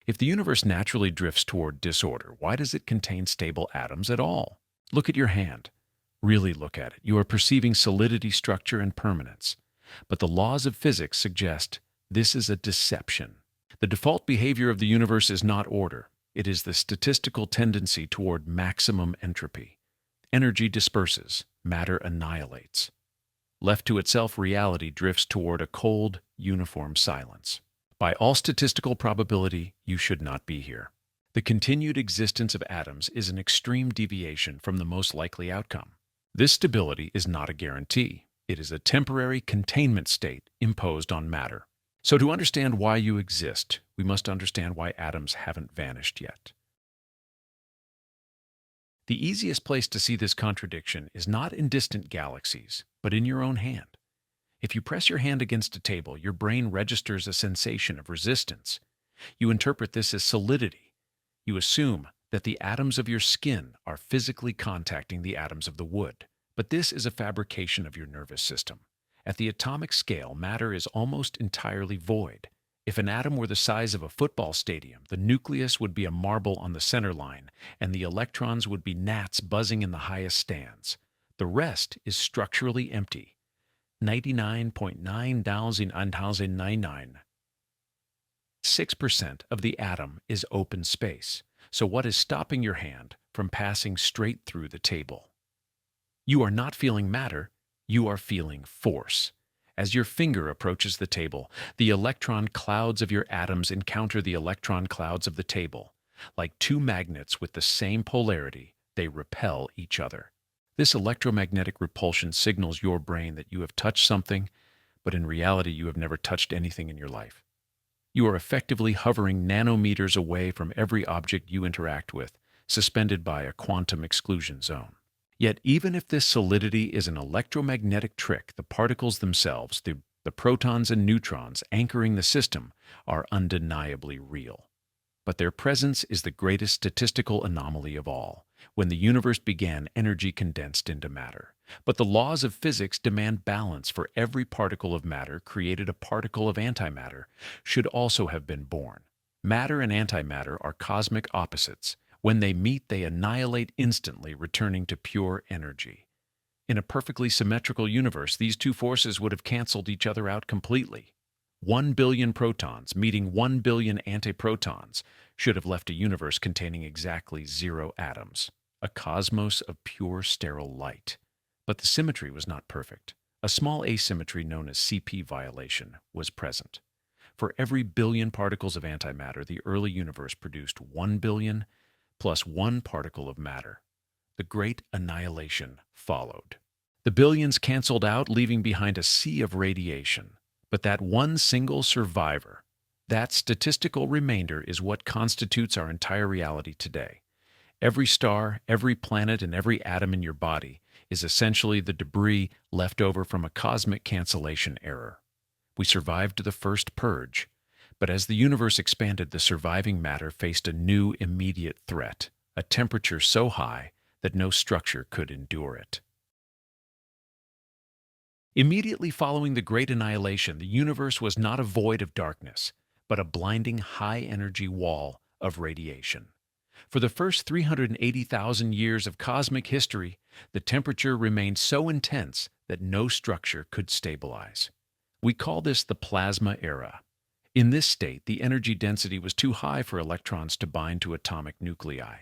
If the universe naturally drifts toward disorder, why does it contain stable atoms at all? Look at your hand. Really look at it. You are perceiving solidity, structure, and permanence. But the laws of physics suggest this is a deception. The default behavior of the universe is not order. It is the statistical tendency toward maximum entropy. Energy disperses, matter annihilates. Left to itself, reality drifts toward a cold, uniform silence. By all statistical probability, you should not be here. The continued existence of atoms is an extreme deviation from the most likely outcome. This stability is not a guarantee. It is a temporary containment state imposed on matter. So to understand why you exist, we must understand why atoms haven't vanished yet. The easiest place to see this contradiction is not in distant galaxies, but in your own hand. If you press your hand against a table, your brain registers a sensation of resistance. You interpret this as solidity. You assume that the atoms of your skin are physically contacting the atoms of the wood. But this is a fabrication of your nervous system. At the atomic scale, matter is almost entirely void. If an atom were the size of a football stadium, the nucleus would be a marble on the center line, and the electrons would be gnats buzzing in the highest stands. The rest is structurally empty. 99.9999. 6% of the atom is open space. So what is stopping your hand from passing straight through the table? You are not feeling matter, you are feeling force. As your finger approaches the table, the electron clouds of your atoms encounter the electron clouds of the table. Like two magnets with the same polarity, they repel each other. This electromagnetic repulsion signals your brain that you have touched something, but in reality you have never touched anything in your life. You are effectively hovering nanometers away from every object you interact with, suspended by a quantum exclusion zone. Yet even if this solidity is an electromagnetic trick, the particles themselves, the protons and neutrons anchoring the system, are undeniably real. But their presence is the greatest statistical anomaly of all. When the universe began, energy condensed into matter. But the laws of physics demand balance. For every particle of matter created, a particle of antimatter should also have been born. Matter and antimatter are cosmic opposites. When they meet, they annihilate instantly, returning to pure energy. In a perfectly symmetrical universe, these two forces would have canceled each other out completely. 1 billion protons meeting 1 billion antiprotons should have left a universe containing exactly 0 atoms, a cosmos of pure sterile light. But the symmetry was not perfect. A small asymmetry known as CP violation was present. For every billion particles of antimatter, the early universe produced 1 billion plus 1 particle of matter. The great annihilation followed. The billions canceled out, leaving behind a sea of radiation. But that one single survivor, that statistical remainder, is what constitutes our entire reality today. Every star, every planet, and every atom in your body is essentially the debris left over from a cosmic cancellation error. We survived the first purge, but as the universe expanded, the surviving matter faced a new immediate threat, a temperature so high that no structure could endure it. Immediately following the Great Annihilation, the universe was not a void of darkness, but a blinding high-energy wall of radiation. For the first 380,000 years of cosmic history, the temperature remained so intense that no structure could stabilize. We call this the plasma era. In this state, the energy density was too high for electrons to bind to atomic nuclei.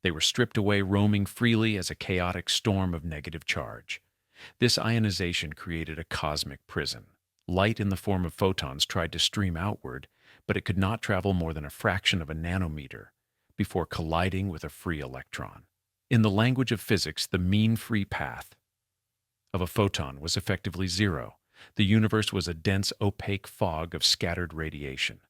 They were stripped away, roaming freely as a chaotic storm of negative charge. This ionization created a cosmic prison. Light in the form of photons tried to stream outward, but it could not travel more than a fraction of a nanometer before colliding with a free electron. In the language of physics, the mean free path of a photon was effectively 0. The universe was a dense, opaque fog of scattered radiation.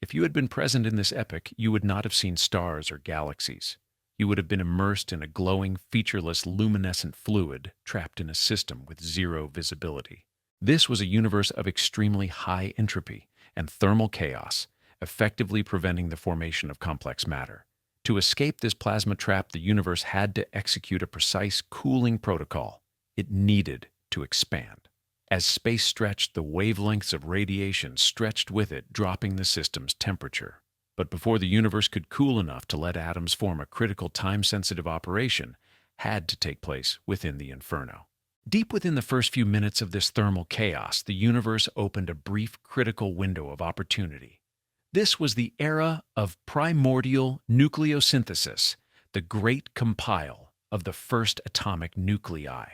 If you had been present in this epoch, you would not have seen stars or galaxies. You would have been immersed in a glowing, featureless, luminescent fluid trapped in a system with 0 visibility. This was a universe of extremely high entropy and thermal chaos, effectively preventing the formation of complex matter. To escape this plasma trap, the universe had to execute a precise cooling protocol. It needed to expand. As space stretched, the wavelengths of radiation stretched with it, dropping the system's temperature. But before the universe could cool enough to let atoms form, a critical time-sensitive operation had to take place within the inferno. Deep within the first few minutes of this thermal chaos, the universe opened a brief critical window of opportunity. This was the era of primordial nucleosynthesis, the great compile of the first atomic nuclei.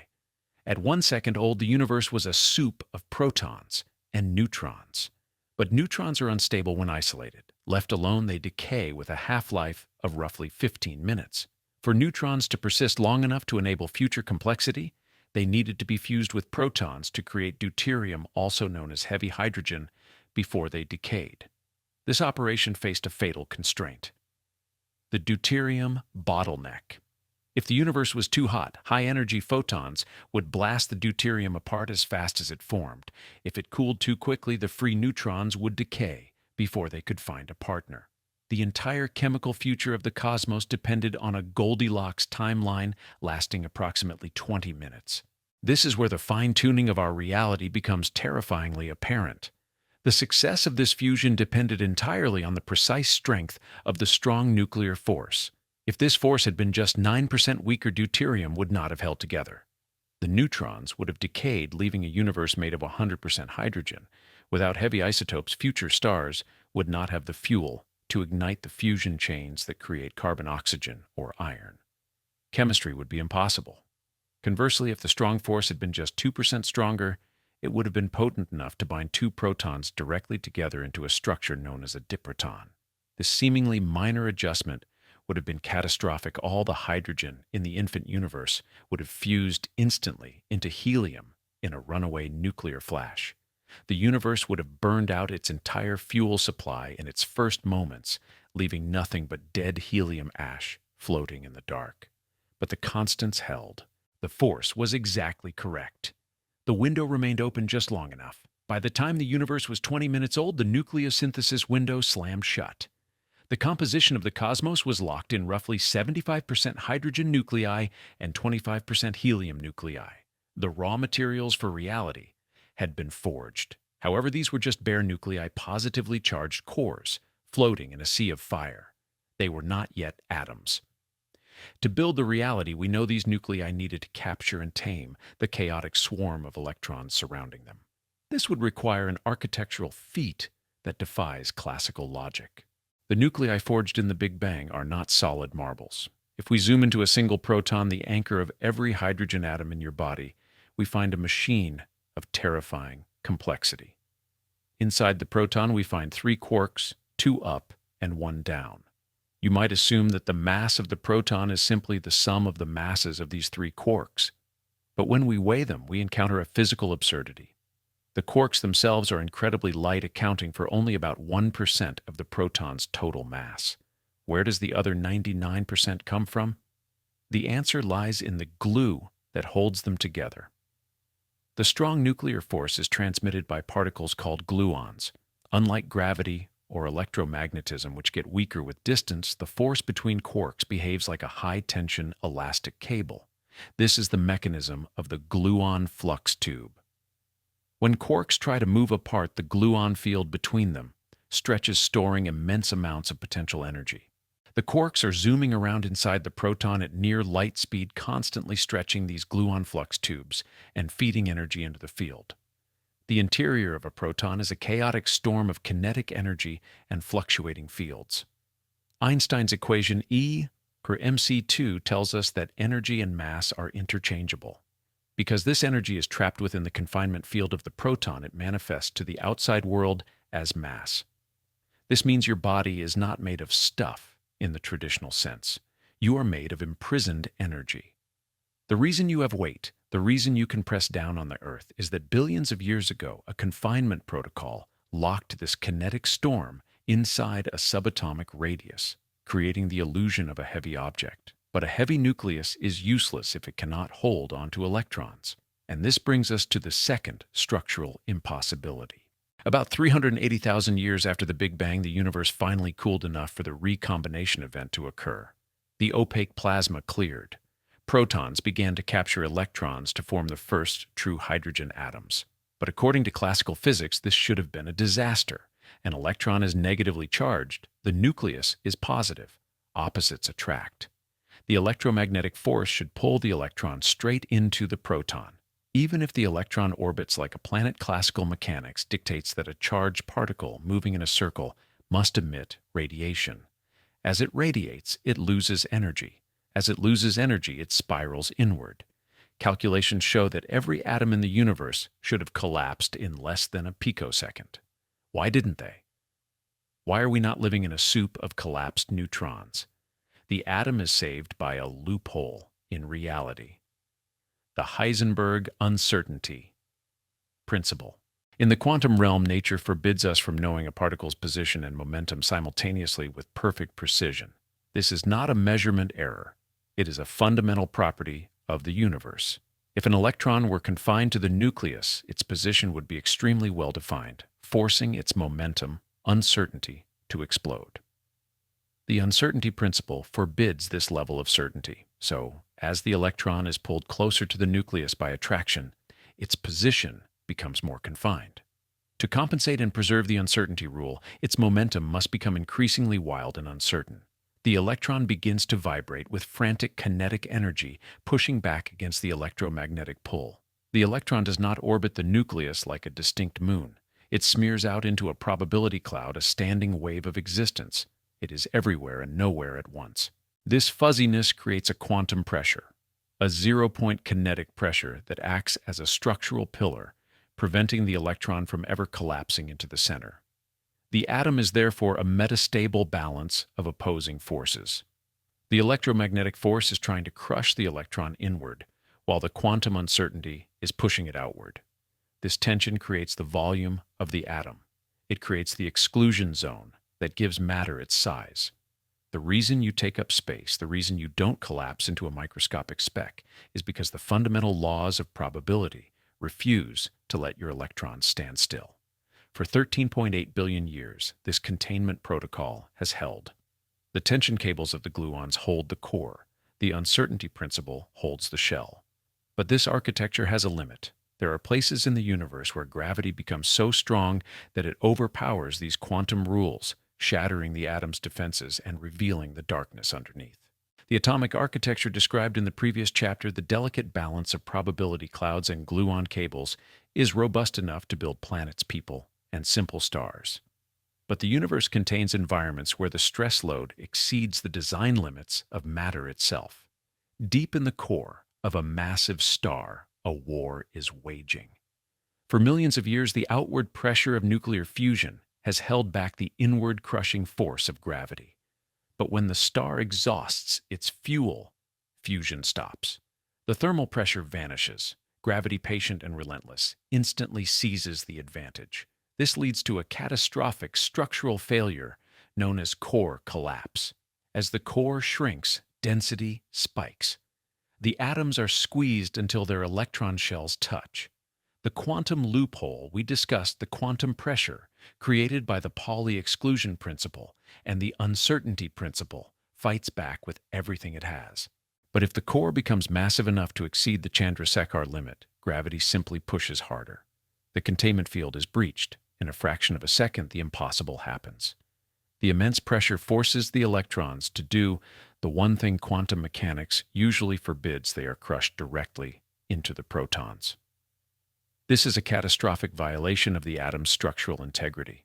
At 1 second old, the universe was a soup of protons and neutrons. But neutrons are unstable when isolated. Left alone, they decay with a half-life of roughly 15 minutes. For neutrons to persist long enough to enable future complexity, they needed to be fused with protons to create deuterium, also known as heavy hydrogen, before they decayed. This operation faced a fatal constraint: the deuterium bottleneck. If the universe was too hot, high-energy photons would blast the deuterium apart as fast as it formed. If it cooled too quickly, the free neutrons would decay before they could find a partner. The entire chemical future of the cosmos depended on a Goldilocks timeline lasting approximately 20 minutes. This is where the fine-tuning of our reality becomes terrifyingly apparent. The success of this fusion depended entirely on the precise strength of the strong nuclear force. If this force had been just 9% weaker, deuterium would not have held together. The neutrons would have decayed, leaving a universe made of 100% hydrogen. Without heavy isotopes, future stars would not have the fuel to ignite the fusion chains that create carbon, oxygen, or iron. Chemistry would be impossible. Conversely, if the strong force had been just 2% stronger, it would have been potent enough to bind two protons directly together into a structure known as a diproton. This seemingly minor adjustment would have been catastrophic. All the hydrogen in the infant universe would have fused instantly into helium in a runaway nuclear flash. The universe would have burned out its entire fuel supply in its first moments, leaving nothing but dead helium ash floating in the dark. But the constants held. The force was exactly correct. The window remained open just long enough. By the time the universe was 20 minutes old, the nucleosynthesis window slammed shut. The composition of the cosmos was locked in roughly 75% hydrogen nuclei and 25% helium nuclei. The raw materials for reality had been forged. However, these were just bare nuclei, positively charged cores, floating in a sea of fire. They were not yet atoms. To build the reality we know, these nuclei needed to capture and tame the chaotic swarm of electrons surrounding them. This would require an architectural feat that defies classical logic. The nuclei forged in the Big Bang are not solid marbles. If we zoom into a single proton, the anchor of every hydrogen atom in your body, we find a machine of terrifying complexity. Inside the proton, we find 3 quarks, 2 up and 1 down. You might assume that the mass of the proton is simply the sum of the masses of these 3 quarks. But when we weigh them, we encounter a physical absurdity. The quarks themselves are incredibly light, accounting for only about 1% of the proton's total mass. Where does the other 99% come from? The answer lies in the glue that holds them together. The strong nuclear force is transmitted by particles called gluons. Unlike gravity or electromagnetism, which get weaker with distance, the force between quarks behaves like a high-tension elastic cable. This is the mechanism of the gluon flux tube. When quarks try to move apart, the gluon field between them stretches, storing immense amounts of potential energy. The quarks are zooming around inside the proton at near light speed, constantly stretching these gluon flux tubes and feeding energy into the field. The interior of a proton is a chaotic storm of kinetic energy and fluctuating fields. Einstein's equation E per mc2 tells us that energy and mass are interchangeable. Because this energy is trapped within the confinement field of the proton, it manifests to the outside world as mass. This means your body is not made of stuff in the traditional sense. You are made of imprisoned energy. The reason you have weight, the reason you can press down on the earth, is that billions of years ago, a confinement protocol locked this kinetic storm inside a subatomic radius, creating the illusion of a heavy object. But a heavy nucleus is useless if it cannot hold onto electrons. And this brings us to the second structural impossibility. About 380,000 years after the Big Bang, the universe finally cooled enough for the recombination event to occur. The opaque plasma cleared. Protons began to capture electrons to form the first true hydrogen atoms. But according to classical physics, this should have been a disaster. An electron is negatively charged, the nucleus is positive. Opposites attract. The electromagnetic force should pull the electron straight into the proton. Even if the electron orbits like a planet, classical mechanics dictates that a charged particle moving in a circle must emit radiation. As it radiates, it loses energy. As it loses energy, it spirals inward. Calculations show that every atom in the universe should have collapsed in less than a picosecond. Why didn't they? Why are we not living in a soup of collapsed neutrons? The atom is saved by a loophole in reality. The Heisenberg uncertainty principle. In the quantum realm, nature forbids us from knowing a particle's position and momentum simultaneously with perfect precision. This is not a measurement error. It is a fundamental property of the universe. If an electron were confined to the nucleus, its position would be extremely well defined, forcing its momentum, uncertainty, to explode. The uncertainty principle forbids this level of certainty. So, as the electron is pulled closer to the nucleus by attraction, its position becomes more confined. To compensate and preserve the uncertainty rule, its momentum must become increasingly wild and uncertain. The electron begins to vibrate with frantic kinetic energy, pushing back against the electromagnetic pull. The electron does not orbit the nucleus like a distinct moon. It smears out into a probability cloud, a standing wave of existence. It is everywhere and nowhere at once. This fuzziness creates a quantum pressure, a zero-point kinetic pressure that acts as a structural pillar, preventing the electron from ever collapsing into the center. The atom is therefore a metastable balance of opposing forces. The electromagnetic force is trying to crush the electron inward, while the quantum uncertainty is pushing it outward. This tension creates the volume of the atom. It creates the exclusion zone that gives matter its size. The reason you take up space, the reason you don't collapse into a microscopic speck, is because the fundamental laws of probability refuse to let your electrons stand still. For 13.8 billion years, this containment protocol has held. The tension cables of the gluons hold the core. The uncertainty principle holds the shell. But this architecture has a limit. There are places in the universe where gravity becomes so strong that it overpowers these quantum rules, shattering the atom's defenses and revealing the darkness underneath. The atomic architecture described in the previous chapter, the delicate balance of probability clouds and gluon cables, is robust enough to build planets, people, and simple stars. But the universe contains environments where the stress load exceeds the design limits of matter itself. Deep in the core of a massive star, a war is waging. For millions of years, the outward pressure of nuclear fusion has held back the inward crushing force of gravity. But when the star exhausts its fuel, fusion stops. The thermal pressure vanishes. Gravity, patient and relentless, instantly seizes the advantage. This leads to a catastrophic structural failure known as core collapse. As the core shrinks, density spikes. The atoms are squeezed until their electron shells touch. The quantum loophole we discussed, the quantum pressure created by the Pauli exclusion principle and the uncertainty principle, fights back with everything it has. But if the core becomes massive enough to exceed the Chandrasekhar limit, gravity simply pushes harder. The containment field is breached. In a fraction of a second, the impossible happens. The immense pressure forces the electrons to do the one thing quantum mechanics usually forbids. They are crushed directly into the protons. This is a catastrophic violation of the atom's structural integrity.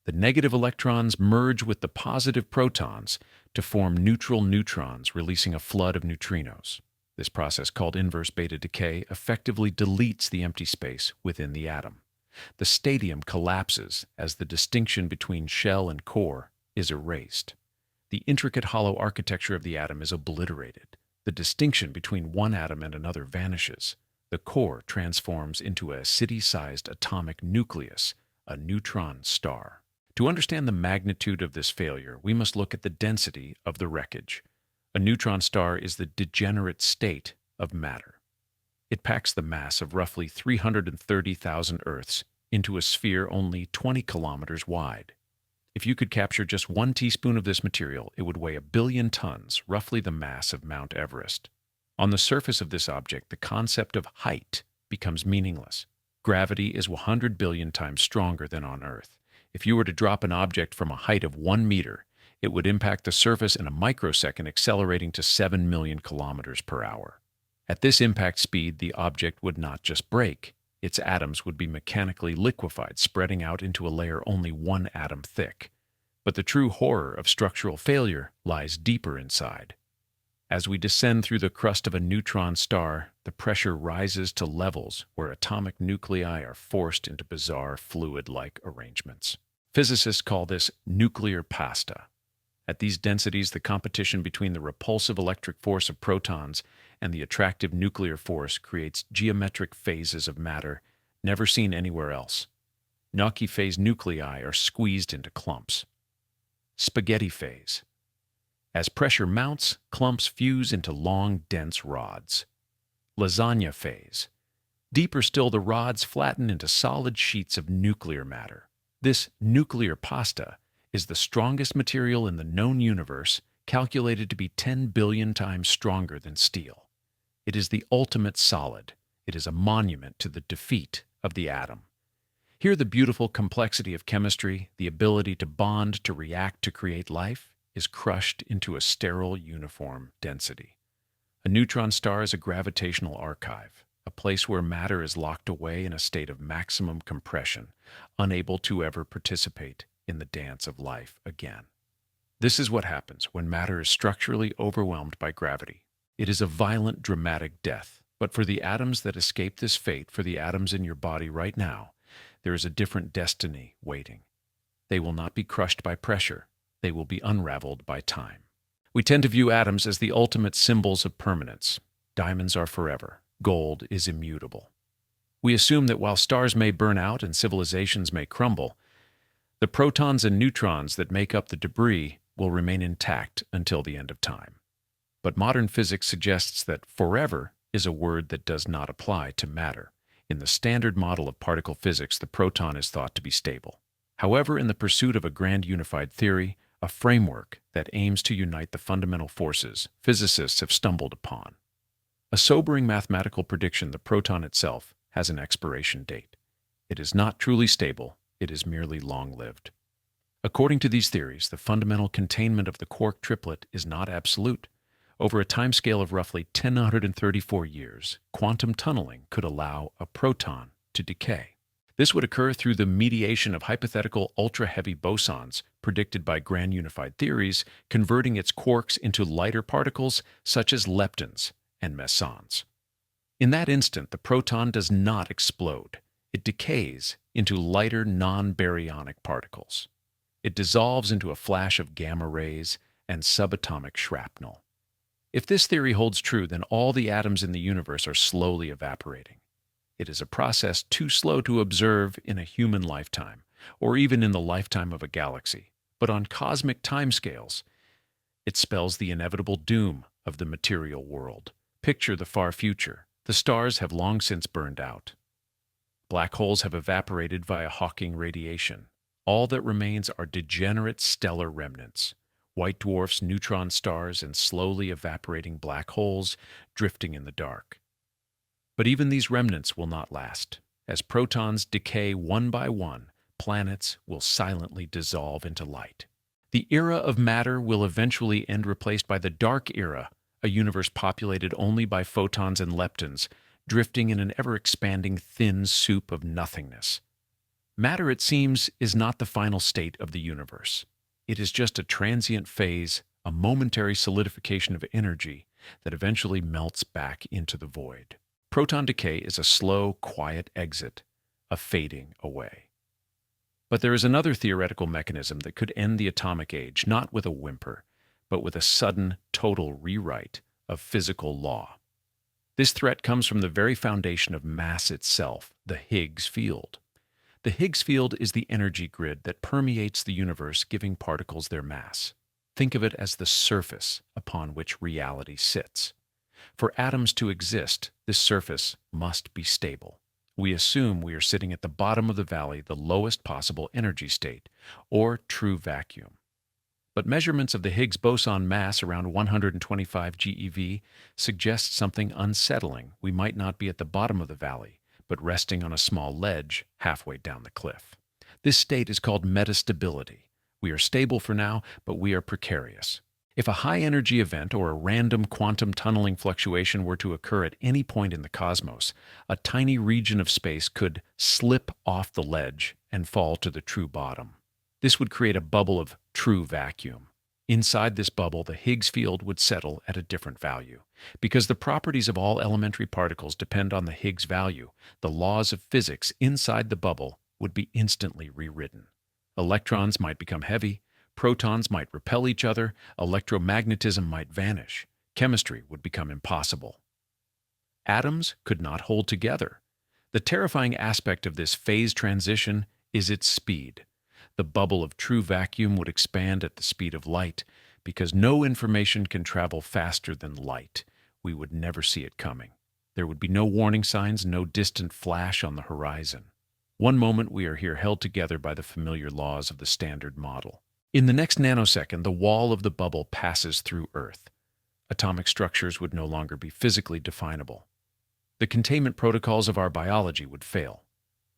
The negative electrons merge with the positive protons to form neutral neutrons, releasing a flood of neutrinos. This process, called inverse beta decay, effectively deletes the empty space within the atom. The stadium collapses as the distinction between shell and core is erased. The intricate hollow architecture of the atom is obliterated. The distinction between one atom and another vanishes. The core transforms into a city-sized atomic nucleus, a neutron star. To understand the magnitude of this failure, we must look at the density of the wreckage. A neutron star is the degenerate state of matter. It packs the mass of roughly 330,000 Earths into a sphere only 20 kilometers wide. If you could capture just 1 teaspoon of this material, it would weigh 1 billion tons, roughly the mass of Mount Everest. On the surface of this object, the concept of height becomes meaningless. Gravity is 100 billion times stronger than on Earth. If you were to drop an object from a height of 1 meter, it would impact the surface in a microsecond, accelerating to 7 million kilometers per hour. At this impact speed, the object would not just break, its atoms would be mechanically liquefied, spreading out into a layer only 1 atom thick. But the true horror of structural failure lies deeper inside. As we descend through the crust of a neutron star, the pressure rises to levels where atomic nuclei are forced into bizarre fluid-like arrangements. Physicists call this nuclear pasta. At these densities, the competition between the repulsive electric force of protons and the attractive nuclear force creates geometric phases of matter never seen anywhere else. Gnocchi phase nuclei are squeezed into clumps. Spaghetti phase. As pressure mounts, clumps fuse into long, dense rods. Lasagna phase. Deeper still, the rods flatten into solid sheets of nuclear matter. This nuclear pasta is the strongest material in the known universe, calculated to be 10 billion times stronger than steel. It is the ultimate solid. It is a monument to the defeat of the atom. Here, the beautiful complexity of chemistry, the ability to bond, to react, to create life, is crushed into a sterile, uniform density. A neutron star is a gravitational archive, a place where matter is locked away in a state of maximum compression, unable to ever participate in the dance of life again. This is what happens when matter is structurally overwhelmed by gravity. It is a violent, dramatic death. But for the atoms that escape this fate, for the atoms in your body right now, there is a different destiny waiting. They will not be crushed by pressure. They will be unraveled by time. We tend to view atoms as the ultimate symbols of permanence. Diamonds are forever. Gold is immutable. We assume that while stars may burn out and civilizations may crumble, the protons and neutrons that make up the debris will remain intact until the end of time. But modern physics suggests that forever is a word that does not apply to matter. In the standard model of particle physics, the proton is thought to be stable. However, in the pursuit of a grand unified theory, a framework that aims to unite the fundamental forces, physicists have stumbled upon a sobering mathematical prediction: the proton itself has an expiration date. It is not truly stable, it is merely long-lived. According to these theories, the fundamental containment of the quark triplet is not absolute. Over a timescale of roughly 1034 years, quantum tunneling could allow a proton to decay. This would occur through the mediation of hypothetical ultra-heavy bosons predicted by grand unified theories, converting its quarks into lighter particles such as leptons and mesons. In that instant, the proton does not explode. It decays into lighter non-baryonic particles. It dissolves into a flash of gamma rays and subatomic shrapnel. If this theory holds true, then all the atoms in the universe are slowly evaporating. It is a process too slow to observe in a human lifetime, or even in the lifetime of a galaxy. But on cosmic timescales, it spells the inevitable doom of the material world. Picture the far future. The stars have long since burned out. Black holes have evaporated via Hawking radiation. All that remains are degenerate stellar remnants, white dwarfs, neutron stars, and slowly evaporating black holes drifting in the dark. But even these remnants will not last. As protons decay one by one, planets will silently dissolve into light. The era of matter will eventually end, replaced by the dark era, a universe populated only by photons and leptons, drifting in an ever-expanding thin soup of nothingness. Matter, it seems, is not the final state of the universe. It is just a transient phase, a momentary solidification of energy that eventually melts back into the void. Proton decay is a slow, quiet exit, a fading away. But there is another theoretical mechanism that could end the atomic age, not with a whimper, but with a sudden, total rewrite of physical law. This threat comes from the very foundation of mass itself, the Higgs field. The Higgs field is the energy grid that permeates the universe, giving particles their mass. Think of it as the surface upon which reality sits. For atoms to exist, this surface must be stable. We assume we are sitting at the bottom of the valley, the lowest possible energy state, or true vacuum. But measurements of the Higgs boson mass around 125 GeV suggest something unsettling. We might not be at the bottom of the valley, but resting on a small ledge halfway down the cliff. This state is called metastability. We are stable for now, but we are precarious. If a high-energy event or a random quantum tunneling fluctuation were to occur at any point in the cosmos, a tiny region of space could slip off the ledge and fall to the true bottom. This would create a bubble of true vacuum. Inside this bubble, the Higgs field would settle at a different value. Because the properties of all elementary particles depend on the Higgs value, the laws of physics inside the bubble would be instantly rewritten. Electrons might become heavy, protons might repel each other, electromagnetism might vanish, chemistry would become impossible. Atoms could not hold together. The terrifying aspect of this phase transition is its speed. The bubble of true vacuum would expand at the speed of light. Because no information can travel faster than light, we would never see it coming. There would be no warning signs, no distant flash on the horizon. One moment we are here held together by the familiar laws of the standard model. In the next nanosecond, the wall of the bubble passes through Earth. Atomic structures would no longer be physically definable. The containment protocols of our biology would fail.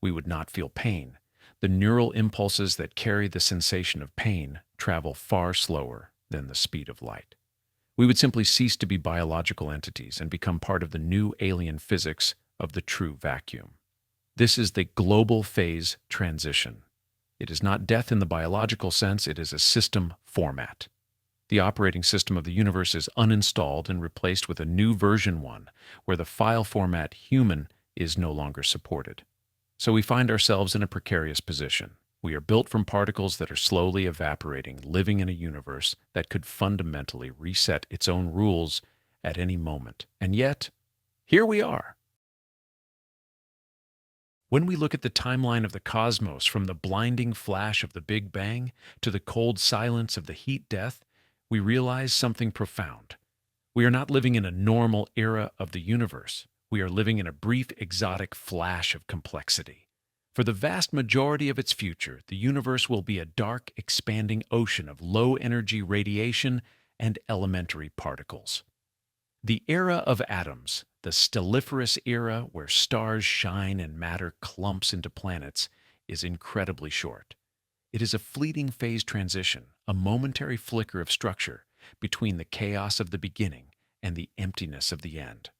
We would not feel pain. The neural impulses that carry the sensation of pain travel far slower than the speed of light. We would simply cease to be biological entities and become part of the new alien physics of the true vacuum. This is the global phase transition. It is not death in the biological sense, it is a system format. The operating system of the universe is uninstalled and replaced with a new version 1, where the file format human is no longer supported. So we find ourselves in a precarious position. We are built from particles that are slowly evaporating, living in a universe that could fundamentally reset its own rules at any moment. And yet, here we are. When we look at the timeline of the cosmos, from the blinding flash of the Big Bang to the cold silence of the heat death, we realize something profound. We are not living in a normal era of the universe. We are living in a brief, exotic flash of complexity. For the vast majority of its future, the universe will be a dark, expanding ocean of low-energy radiation and elementary particles. The era of atoms, the stelliferous era where stars shine and matter clumps into planets, is incredibly short. It is a fleeting phase transition, a momentary flicker of structure between the chaos of the beginning and the emptiness of the end.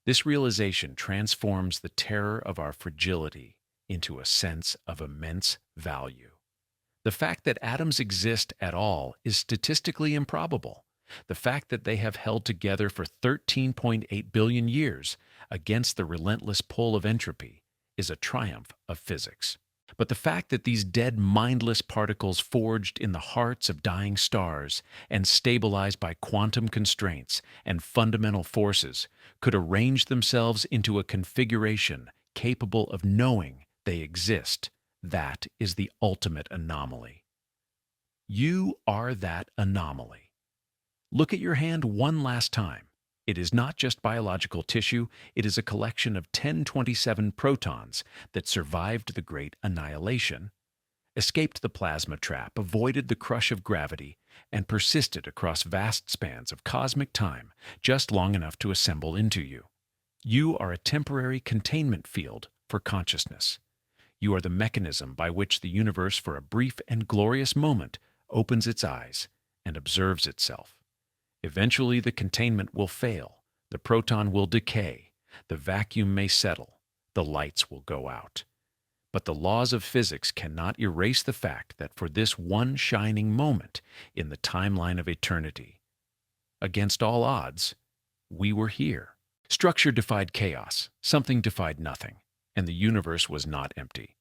This realization transforms the terror of our fragility into a sense of immense value. The fact that atoms exist at all is statistically improbable. The fact that they have held together for 13.8 billion years against the relentless pull of entropy is a triumph of physics. But the fact that these dead, mindless particles forged in the hearts of dying stars and stabilized by quantum constraints and fundamental forces could arrange themselves into a configuration capable of knowing they exist, that is the ultimate anomaly. You are that anomaly. Look at your hand one last time. It is not just biological tissue, it is a collection of 1027 protons that survived the great annihilation, escaped the plasma trap, avoided the crush of gravity, and persisted across vast spans of cosmic time just long enough to assemble into you. You are a temporary containment field for consciousness. You are the mechanism by which the universe, for a brief and glorious moment, opens its eyes and observes itself. Eventually, the containment will fail, the proton will decay, the vacuum may settle, the lights will go out. But the laws of physics cannot erase the fact that for this one shining moment in the timeline of eternity, against all odds, we were here. Structure defied chaos, something defied nothing, and the universe was not empty.